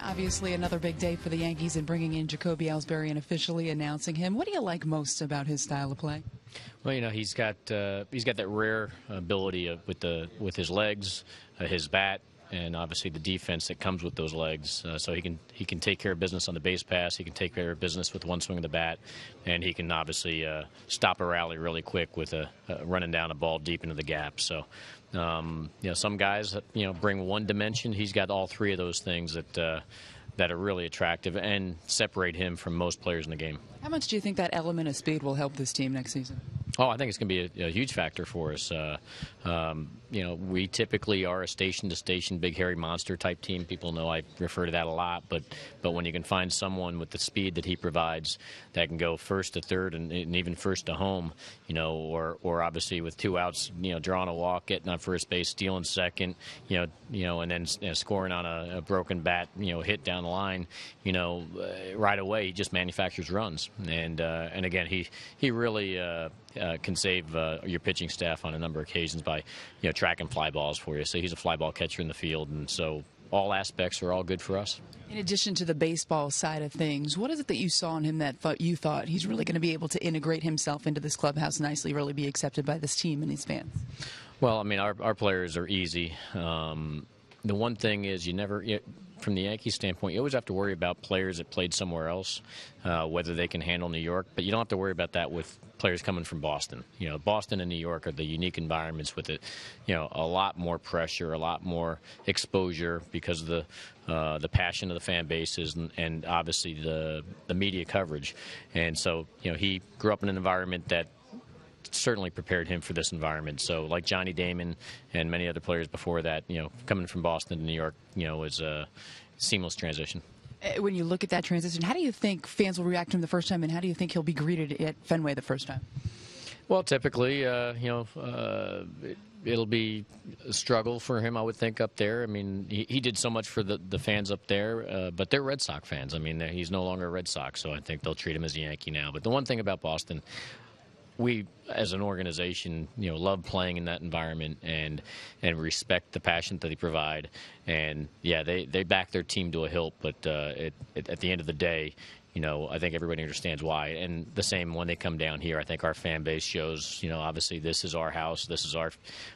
Obviously, another big day for the Yankees in bringing in Jacoby Ellsbury and officially announcing him. What do you like most about his style of play? Well, you know, he's got that rare ability with his legs, his bat, and obviously the defense that comes with those legs. So he can take care of business on the base pass. He can take care of business with one swing of the bat, and he can obviously stop a rally really quick with running down a ball deep into the gap. So, you know, some guys bring one dimension. He's got all three of those things that are really attractive and separate him from most players in the game. How much do you think that element of speed will help this team next season? Oh, I think it's going to be a huge factor for us. You know, we typically are a station-to-station, big, hairy monster type team. People know I refer to that a lot. But when you can find someone with the speed that he provides that can go first to third and even first to home, you know, or obviously with two outs, you know, drawing a walk, getting on first base, stealing second, and then scoring on a broken bat, hit down the line, right away he just manufactures runs. And again, he really can save your pitching staff on a number of occasions by tracking fly balls for you. So he's a fly ball catcher in the field, and so all aspects are all good for us. In addition to the baseball side of things, what is it that you saw in him that you thought he's really going to be able to integrate himself into this clubhouse nicely, really be accepted by this team and his fans? Well, I mean, our players are easy. The one thing is from the Yankees standpoint, you always have to worry about players that played somewhere else, whether they can handle New York. But you don't have to worry about that with players coming from Boston. Boston and New York are the unique environments with it. A lot more pressure, a lot more exposure because of the passion of the fan bases and obviously the media coverage. And so, he grew up in an environment that certainly prepared him for this environment. So like Johnny Damon and many other players before that, coming from Boston to New York, was a seamless transition. When you look at that transition, how do you think fans will react to him the first time, and how do you think he'll be greeted at Fenway the first time? Well, typically, it'll be a struggle for him, I would think, up there. I mean, he did so much for the fans up there, but they're Red Sox fans. I mean, he's no longer a Red Sox, so I think they'll treat him as a Yankee now. But the one thing about Boston, we, as an organization, love playing in that environment and respect the passion that they provide. And, yeah, they back their team to a hilt, but at the end of the day, I think everybody understands why. And the same when they come down here, I think our fan base shows, obviously this is our house, this is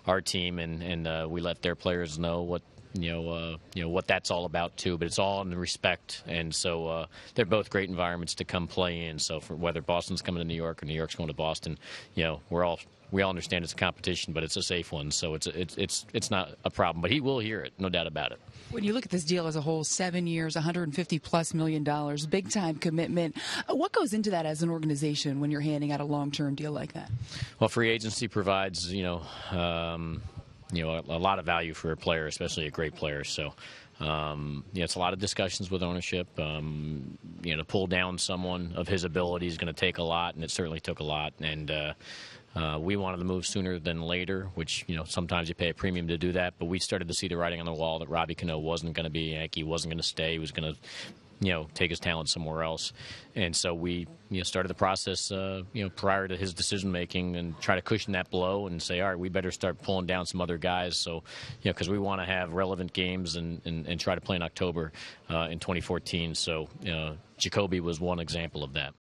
our team, and we let their players know what what that's all about too. But it's all in the respect, and so they're both great environments to come play in. So for whether Boston's coming to New York or New York's going to Boston, we all understand it's a competition, but it's a safe one. So it's not a problem. But he will hear it, no doubt about it. When you look at this deal as a whole, 7 years, $150+ million, big time commitment. What goes into that as an organization when you're handing out a long-term deal like that? Well, free agency provides a lot of value for a player, especially a great player. So, it's a lot of discussions with ownership. To pull down someone of his ability is going to take a lot, and it certainly took a lot. And we wanted to move sooner than later, which, sometimes you pay a premium to do that. But we started to see the writing on the wall that Robbie Cano wasn't going to be a Yankee, wasn't going to stay, he was going to take his talent somewhere else. And so we started the process prior to his decision making and try to cushion that blow and say, all right, we better start pulling down some other guys. So because we want to have relevant games and try to play in October in 2014. So Jacoby was one example of that.